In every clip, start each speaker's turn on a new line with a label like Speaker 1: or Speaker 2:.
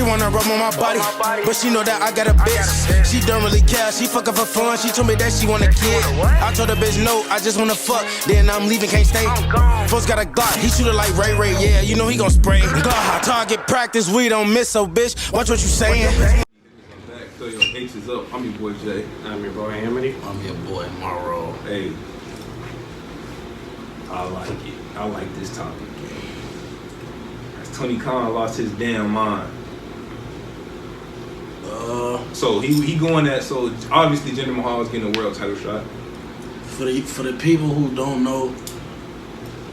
Speaker 1: wanna rub on my body, but she know that I got a bitch. She don't really care, she fuckin' for fun. She told me that she want a kid. I told her bitch no, I just wanna fuck. Then I'm leaving, can't stay. Folks got a Glock, he shoot it like Ray Ray. Yeah, you know he gon' spray. Glock, target practice, we don't miss, so bitch. Watch what you saying.
Speaker 2: So your H is up. I'm your boy Jay.
Speaker 3: I'm your boy Amity.
Speaker 4: I'm your boy Morrow.
Speaker 2: Hey, I like it. I like this topic. As Tony Khan lost his damn mind. So he going at, so obviously Jinder Mahal is getting a world title shot.
Speaker 4: For the people who don't know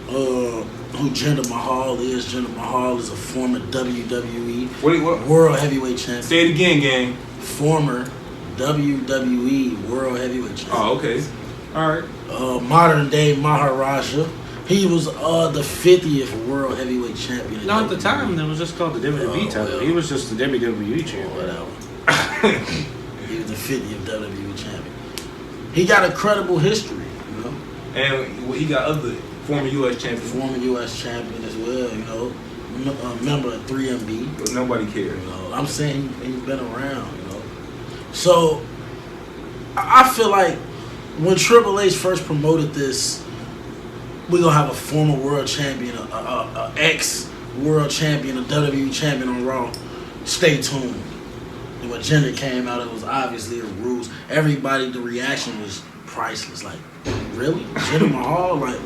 Speaker 4: who Jinder Mahal is a former WWE World Heavyweight Champion.
Speaker 2: Say it again, gang.
Speaker 4: Former WWE World Heavyweight Champion.
Speaker 2: Oh, okay. All right.
Speaker 4: Modern day Maharaja. He was the 50th World Heavyweight Champion.
Speaker 3: No, at the time, it was just called the WWE title. He was just the WWE champion.
Speaker 4: Whatever. He was the 50th WWE champion. He got a credible history, you know.
Speaker 2: And he got other former U.S. champions.
Speaker 4: Former U.S. champion as well, you know. Member of 3MB.
Speaker 2: But nobody cares.
Speaker 4: You know, I'm saying he's been around, you know. So, I feel like when Triple H first promoted this, we're going to have a former world champion, a ex-world champion, a WWE champion on Raw. Stay tuned. And when Jinder came out, it was obviously a ruse. Everybody, the reaction was priceless. Like, really? Jinder Mahal? Like,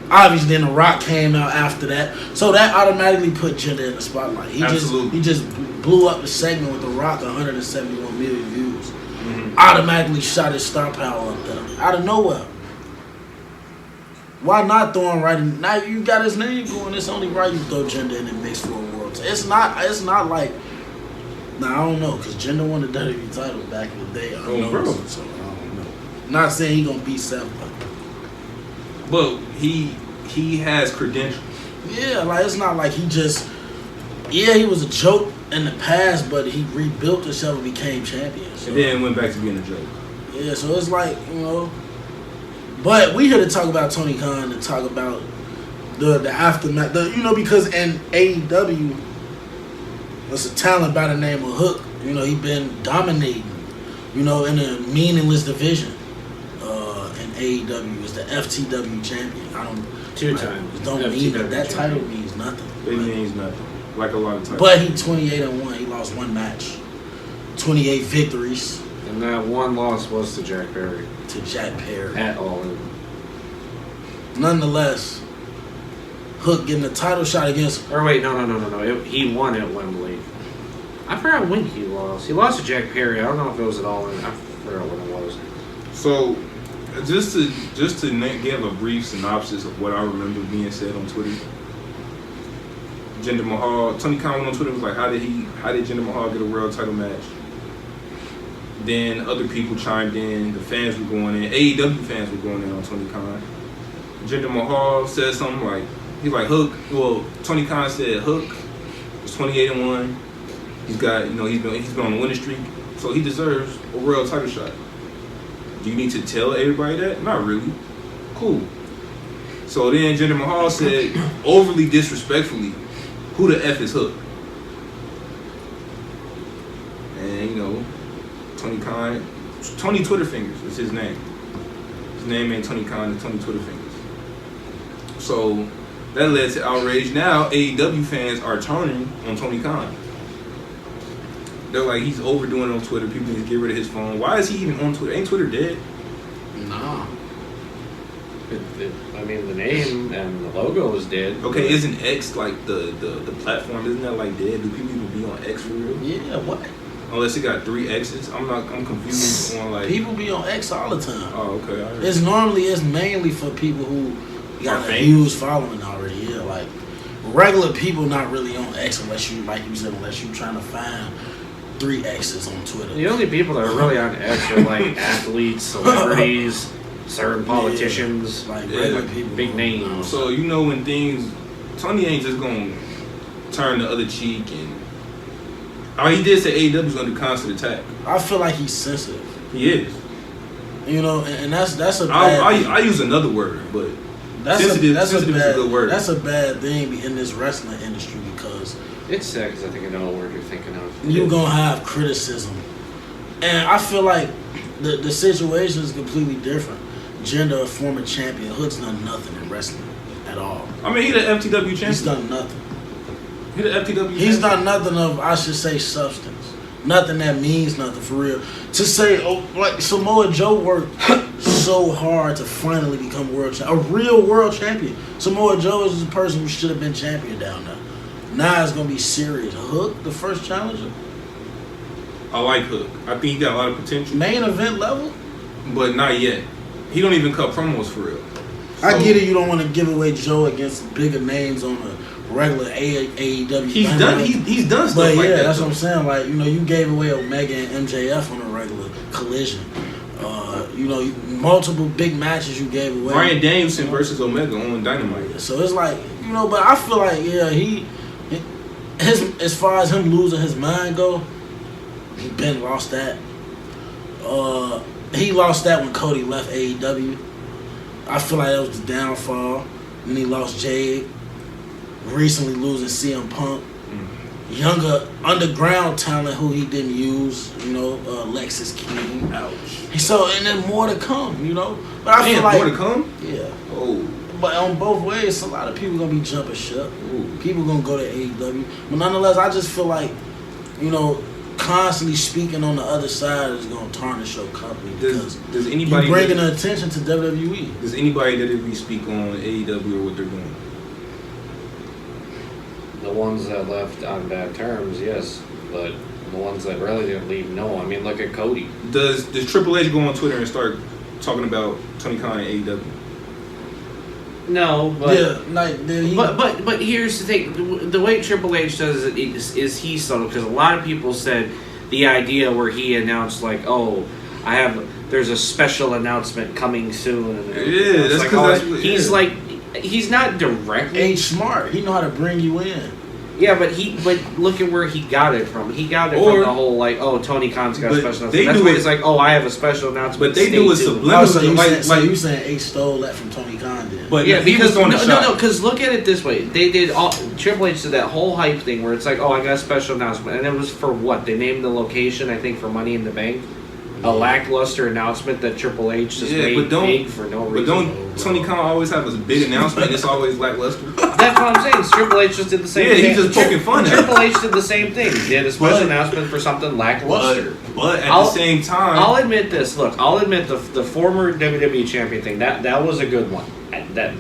Speaker 4: obviously then The Rock came out after that. So that automatically put Jinder in the spotlight. He just blew up the segment with The Rock, 171 million views. Mm-hmm. Automatically shot his star power up there. Out of nowhere. Why not throw him right in? Now you got his name going. It's only right you throw Jinder in the mix for a world title. It's not like. Now I don't know, because Jinder won the WWE title back in the day. I don't know, so I don't know. Not saying he gonna beat Seth,
Speaker 2: but he has credentials.
Speaker 4: Yeah, like it's not like he just. Yeah, he was a joke in the past, but he rebuilt himself and became champion. So.
Speaker 2: And then went back to being a joke.
Speaker 4: Yeah, so it's like, you know. But we here to talk about Tony Khan, to talk about the aftermath. You know, because in AEW, there's a talent by the name of Hook. You know, he been dominating, you know, in a meaningless division. In AEW is the FTW champion. I don't.
Speaker 3: Two times.
Speaker 4: Don't mean that title means nothing.
Speaker 2: It means nothing. Like a lot of times.
Speaker 4: But he 28-1. He lost one match. 28 victories.
Speaker 3: And that one loss was to Jack Perry.
Speaker 4: At
Speaker 3: All In.
Speaker 4: Nonetheless, Hook getting a title shot against.
Speaker 3: Or wait, no. He won at Wembley. I forgot when he lost. He lost to Jack Perry. I don't know if it was at All In. I forgot when it was.
Speaker 2: So, just to give a brief synopsis of what I remember being said on Twitter. Jinder Mahal, Tony Khan went on Twitter, was like, how did Jinder Mahal get a world title match? Then other people chimed in, the fans were going in, AEW fans were going in on Tony Khan. Jinder Mahal said something like, he's like, Hook, well, Tony Khan said Hook is 28-1. He's got, you know, he's been on a winning streak, so he deserves a world title shot. Do you need to tell everybody that? Not really. Cool. So then Jinder Mahal said, overly disrespectfully, who the F is Hook? And, you know, Tony Khan, Tony Twitter Fingers is his name. His name ain't Tony Khan, it's Tony Twitter Fingers. So that led to outrage. Now AEW fans are turning on Tony Khan. They're like, he's overdoing it on Twitter. People need to get rid of his phone. Why is he even on Twitter? Ain't Twitter dead?
Speaker 4: Nah.
Speaker 3: I mean, the name and the logo is dead.
Speaker 2: Okay, isn't X like the platform? Isn't that like dead? Do people even be on X for real?
Speaker 4: Yeah, what?
Speaker 2: Unless it got 3 X's. I'm confused on like.
Speaker 4: People be on X all the time.
Speaker 2: Oh, okay.
Speaker 4: It's mainly for people who got a huge following already. Yeah, like regular people not really on X unless you, like you said, unless you trying to find 3 X's on Twitter.
Speaker 3: The only people that are really on X are like athletes, celebrities, certain politicians,
Speaker 4: like regular people,
Speaker 3: big names.
Speaker 2: So you know when things, Tony ain't just gonna turn the other cheek and. Oh, he did say AEW's gonna do constant attack.
Speaker 4: I feel like he's sensitive.
Speaker 2: He is.
Speaker 4: You know, and that's a bad.
Speaker 2: I use another word, but sensitive is a good word.
Speaker 4: That's a bad thing in this wrestling industry because
Speaker 3: it's sad because I think I know what word you're thinking of.
Speaker 4: you're gonna have criticism, and I feel like the situation is completely different. Jinder, a former champion, Hood's done nothing in wrestling at all.
Speaker 2: I mean, he the FTW champion.
Speaker 4: He's done nothing.
Speaker 2: He the FTW
Speaker 4: He's
Speaker 2: champion.
Speaker 4: done nothing of, I should say, substance. Nothing that means nothing for real. To say, like Samoa Joe worked so hard to finally become a real world champion. Samoa Joe is the person who should have been champion down there. Now it's gonna be serious. Hook, the first challenger,
Speaker 2: I like Hook. I think he got a lot of potential,
Speaker 4: main event level.
Speaker 2: but not yet. He don't even cut promos for real.
Speaker 4: I
Speaker 2: So,
Speaker 4: get it. You don't want to give away Joe against bigger names on a regular AEW.
Speaker 2: He's done. He's done stuff
Speaker 4: But
Speaker 2: like
Speaker 4: yeah,
Speaker 2: that.
Speaker 4: that's
Speaker 2: though.
Speaker 4: what I'm saying. Like, you gave away Omega and MJF on a regular Collision. Multiple big matches you gave away.
Speaker 2: Bryan Danielson versus Omega on Dynamite.
Speaker 4: So it's like, but I feel like, as far as him losing his mind go, he been lost that. He lost that when Cody left AEW. I feel like that was the downfall. Then he lost Jade. Recently losing CM Punk. Younger underground talent who he didn't use, Lexus King.
Speaker 2: Ouch.
Speaker 4: So, and then more to come, But I feel like
Speaker 2: more to come.
Speaker 4: yeah.
Speaker 2: Oh.
Speaker 4: But on both ways, a lot of people gonna be jumping ship.
Speaker 2: Ooh.
Speaker 4: People gonna go to AEW. But nonetheless, I just feel like, constantly speaking on the other side is gonna tarnish your company because
Speaker 2: Does anybody
Speaker 4: you're bringing the attention to WWE.
Speaker 2: Does anybody that speak on AEW or what they're doing?
Speaker 3: The ones that left on bad terms, yes, but the ones that really didn't leave, no. I mean, look at Cody.
Speaker 2: Does Triple H go on Twitter and start talking about Tony Khan and AEW?
Speaker 3: No, but
Speaker 4: Yeah, like
Speaker 3: but here's the thing: the way Triple H does it is he subtle, because a lot of people said the idea where he announced like, oh, there's a special announcement coming soon. And
Speaker 2: Yeah, that's because
Speaker 3: he's not directly.
Speaker 4: H smart. He know how to bring you in.
Speaker 3: Yeah, but look at where he got it from. He got it from the whole like, oh, Tony Khan's got a special announcement. That's why it's like, oh, I have a special announcement.
Speaker 2: But they do it subliminally.
Speaker 4: Oh, so you saying H stole that from Tony Khan then?
Speaker 2: But
Speaker 3: yeah,
Speaker 2: he
Speaker 3: because
Speaker 2: was on the shot.
Speaker 3: no, because look at it this way: they did Triple H did that whole hype thing where it's like, oh, I got a special announcement, and it was for what? They named the location, I think, for Money in the Bank. A lackluster announcement that Triple H just made big for no reason.
Speaker 2: But don't Tony Khan always have a big announcement? It's always lackluster.
Speaker 3: That's what I'm saying. Triple H just did the same thing.
Speaker 2: Yeah, he's just poking fun at
Speaker 3: Triple H did the same thing. He did a special announcement for something lackluster.
Speaker 2: But at the same time,
Speaker 3: I'll admit this. Look, I'll admit the former WWE champion thing. That was a good one. That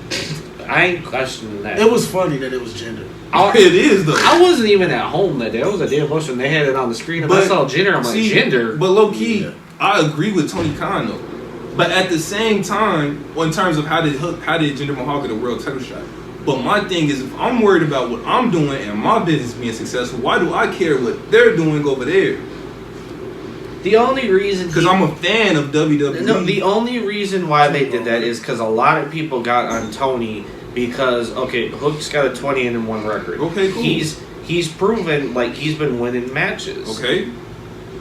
Speaker 3: I ain't questioning that.
Speaker 4: It was funny that it was Jinder.
Speaker 2: it is though.
Speaker 3: I wasn't even at home that day. I was at Damn Bush and they had it on the screen. And I saw Jinder. I'm like, Jinder.
Speaker 2: But low key, I agree with Tony Khan though. But at the same time, in terms of how did Jinder Mahal get a world title shot? But my thing is, if I'm worried about what I'm doing and my business being successful, why do I care what they're doing over there?
Speaker 3: The only reason
Speaker 2: Because I'm a fan of WWE.
Speaker 3: No, the only reason why they did that is because a lot of people got on Tony because Hook's got a 20-1 record.
Speaker 2: Okay, cool.
Speaker 3: He's proven like he's been winning matches.
Speaker 2: Okay.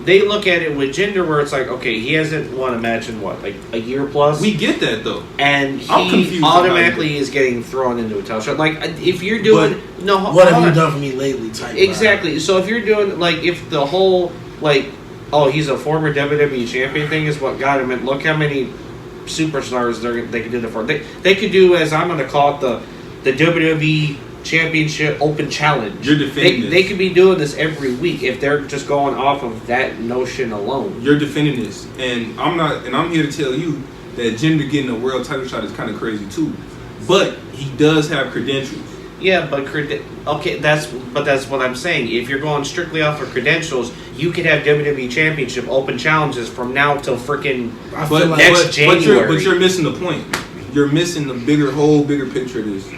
Speaker 3: They look at it with Jinder where it's like, okay, he hasn't won a match in what, like a year plus?
Speaker 2: We get that though.
Speaker 3: And
Speaker 2: I'm
Speaker 3: he
Speaker 2: confused on
Speaker 3: automatically is getting thrown into a title shot. Like, if you're doing...
Speaker 4: What have you done for me lately type
Speaker 3: Exactly.
Speaker 4: vibe.
Speaker 3: So if you're doing, like, if the whole, like, oh, he's a former WWE champion thing is what got him, and look how many superstars they could do that for. They could do, as I'm going to call it, the WWE Championship Open Challenge.
Speaker 2: You're defending this.
Speaker 3: They could be doing this every week if they're just going off of that notion alone.
Speaker 2: You're defending this, and I'm here to tell you that Jinder getting a world title shot is kind of crazy too. But he does have credentials.
Speaker 3: Yeah, but that's what I'm saying. If you're going strictly off of credentials, you could have WWE Championship Open Challenges from now till freaking next January.
Speaker 2: But you're missing the point. You're missing the bigger picture of this.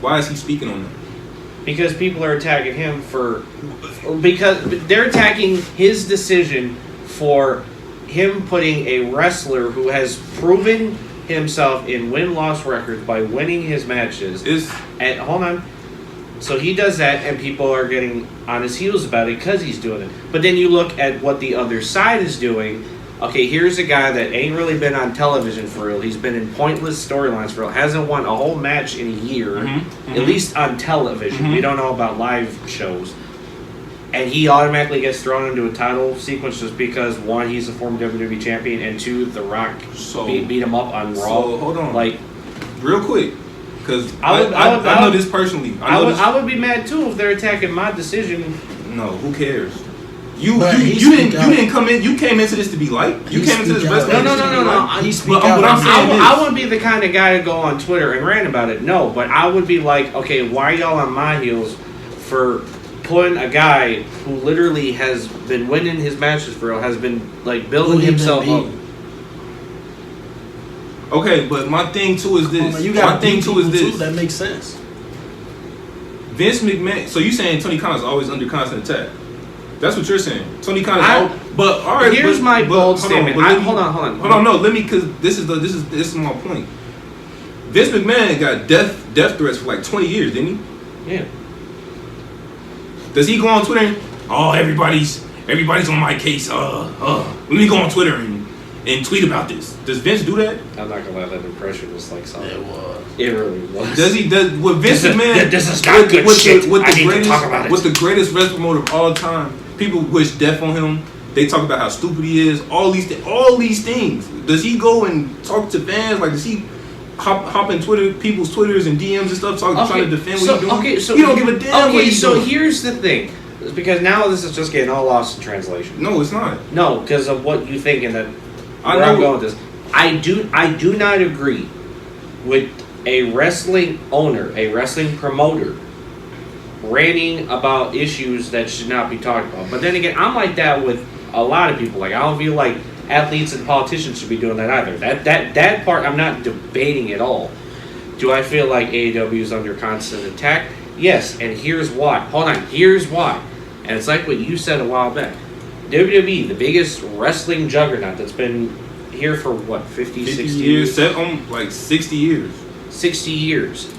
Speaker 2: Why is he speaking on that?
Speaker 3: Because people are attacking him because they're attacking his decision for him putting a wrestler who has proven himself in win-loss records by winning his matches. And hold on. So he does that, and people are getting on his heels about it because he's doing it. But then you look at what the other side is doing. Okay, here's a guy that ain't really been on television for real. He's been in pointless storylines for real. Hasn't won a whole match in a year, at least on television. We don't know about live shows. and he automatically gets thrown into a title sequence just because, one, he's a former WWE champion, and two, The Rock beat him up on Raw.
Speaker 2: So, hold on.
Speaker 3: Like,
Speaker 2: real quick, because I know this personally.
Speaker 3: I would be mad too if they're attacking my decision.
Speaker 2: No, who cares? You didn't come in. You came into this to be liked. You came into this wrestling.
Speaker 3: No. I wouldn't be the kind of guy to go on Twitter and rant about it. No, but I would be like, okay, why y'all on my heels for putting a guy who literally has been winning his matches for real, has been like building himself up.
Speaker 2: Okay, but my thing too is this.
Speaker 4: That makes sense.
Speaker 2: Vince McMahon. So you saying Tony Khan is always under constant attack? That's what you're saying. Tony Khan is always. But all right.
Speaker 3: Here's my bold statement. Hold on.
Speaker 2: No, let me, because this is my point. Vince McMahon got death threats for like 20 years, didn't he?
Speaker 3: Yeah.
Speaker 2: Does he go on Twitter and, oh, everybody's on my case. Let me go on Twitter and tweet about this. Does Vince do that?
Speaker 3: I'm not gonna lie, that impression was like something.
Speaker 4: It was.
Speaker 3: It really was.
Speaker 2: With Vince McMahon?
Speaker 3: This is not good shit. I need to talk about it.
Speaker 2: With the greatest wrestling promoter of all time, people wish death on him. They talk about how stupid he is. All these things. Does he go and talk to fans? Like, does he hop in people's Twitters and DMs and stuff, trying to defend what he's doing?
Speaker 3: Okay, so
Speaker 2: he don't give a damn what he's doing.
Speaker 3: Here's the thing. Because now this is just getting all lost in translation.
Speaker 2: No, it's not.
Speaker 3: No, because of what you think and then where
Speaker 2: I'm
Speaker 3: going with this. I do not agree with a wrestling owner, a wrestling promoter, ranting about issues that should not be talked about. But then again, I'm like that with a lot of people. Like, I don't feel like athletes and politicians should be doing that either. That part I'm not debating at all. Do I feel like AEW is under constant attack? Yes, and here's why. Hold on, here's why. And it's like what you said a while back. WWE, the biggest wrestling juggernaut that's been here for what, 50 60 years?
Speaker 2: Like 60 years.
Speaker 3: 60 years.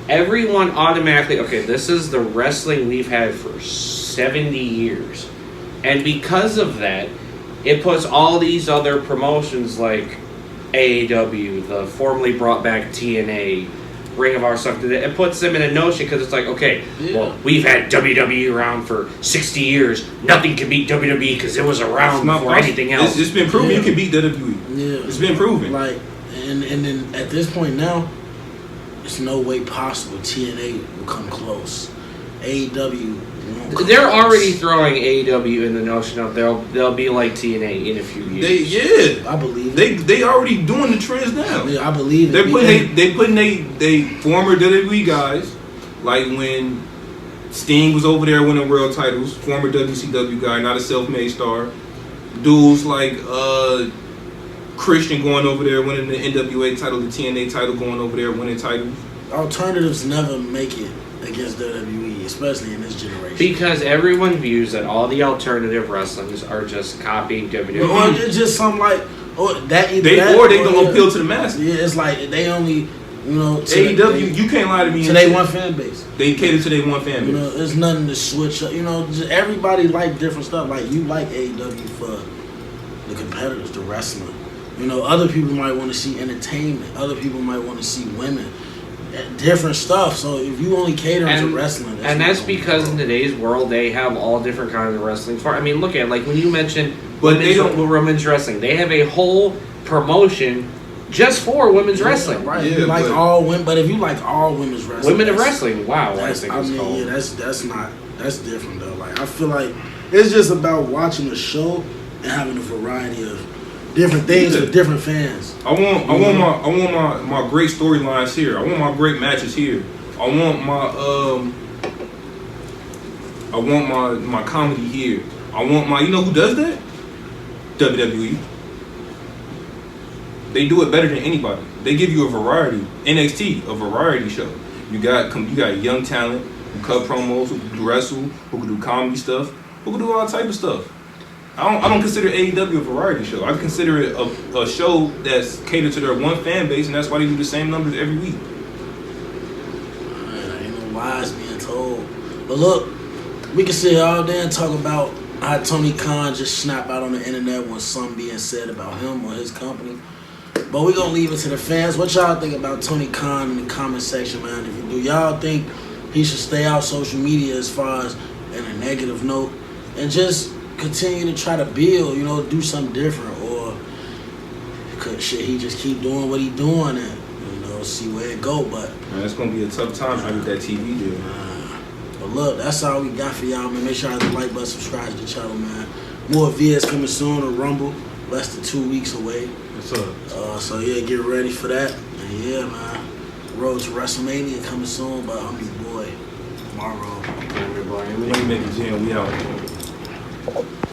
Speaker 3: Everyone automatically, okay, this is the wrestling we've had for 70 years. And because of that, it puts all these other promotions like AEW, the formerly brought back TNA, Ring of Honor stuff, it puts them in a notion because it's like, okay, well, we've had WWE around for 60 years. Nothing can beat WWE because it was around before anything else.
Speaker 2: It's been proven you can beat WWE.
Speaker 4: Yeah.
Speaker 2: It's been proven.
Speaker 4: Like, and then at this point now, there's no way possible TNA will come close. AEW won't come
Speaker 3: They're
Speaker 4: close.
Speaker 3: already throwing AEW in the notion of they'll be like TNA in a few years.
Speaker 4: I believe
Speaker 2: they already doing the trends now.
Speaker 4: Yeah, I believe it.
Speaker 2: They're putting they former WWE guys, like when Sting was over there winning world titles, former WCW guy, not a self-made star. Dudes like Christian going over there winning the NWA title, the TNA title, going over there winning titles.
Speaker 4: Alternatives never make it against WWE, especially in this generation.
Speaker 3: Because everyone views that all the alternative wrestlers are just copying WWE.
Speaker 4: Or it's just something like, they
Speaker 2: don't appeal to the masses.
Speaker 4: Yeah, it's like they only,
Speaker 2: AEW, you can't lie to me.
Speaker 4: So they one fan base.
Speaker 2: They cater to their one fan base.
Speaker 4: There's nothing to switch up. Just everybody like different stuff. Like, you like AEW for the competitors, the wrestling. Other people might want to see entertainment. Other people might want to see women. Different stuff. So if you only cater to wrestling,
Speaker 3: that's because in today's world they have all different kinds of wrestling. I mean, look at when you mentioned women's wrestling. They have a whole promotion just for women's wrestling.
Speaker 4: Right. Yeah, all women, but if you like all women's wrestling,
Speaker 3: women in wrestling, wow.
Speaker 4: That's different though. Like, I feel like it's just about watching a show and having a variety of different things with different fans.
Speaker 2: I want my great storylines here. I want my great matches here. I want my comedy here. I want my, who does that? WWE. They do it better than anybody. They give you a variety. NXT, a variety show. You got young talent who cut promos, who can wrestle, who can do comedy stuff, who can do all type of stuff. I don't consider AEW a variety show. I consider it a show that's catered to their one fan base, and that's why they do the same numbers every week.
Speaker 4: Ain't no lies being told. But look, we can sit here all day and talk about how Tony Khan just snapped out on the internet when something being said about him or his company. But we're going to leave it to the fans. What y'all think about Tony Khan in the comment section, man? If you do, y'all think he should stay out social media as far as in a negative note? and just continue to try to build, you know, do something different, or could shit he just keep doing what he doing and you know see where it go. But
Speaker 2: man, it's gonna be a tough time trying to get that TV deal.
Speaker 4: But look, that's all we got for y'all, man. Make sure y'all like, button, subscribe to the channel, man. More VS coming soon, a Rumble, less than 2 weeks away.
Speaker 2: What's up?
Speaker 4: So yeah, get ready for that. And yeah, man. Road to WrestleMania coming soon, but I'm your boy, Tomorrow.
Speaker 2: Money Making Jim, we out.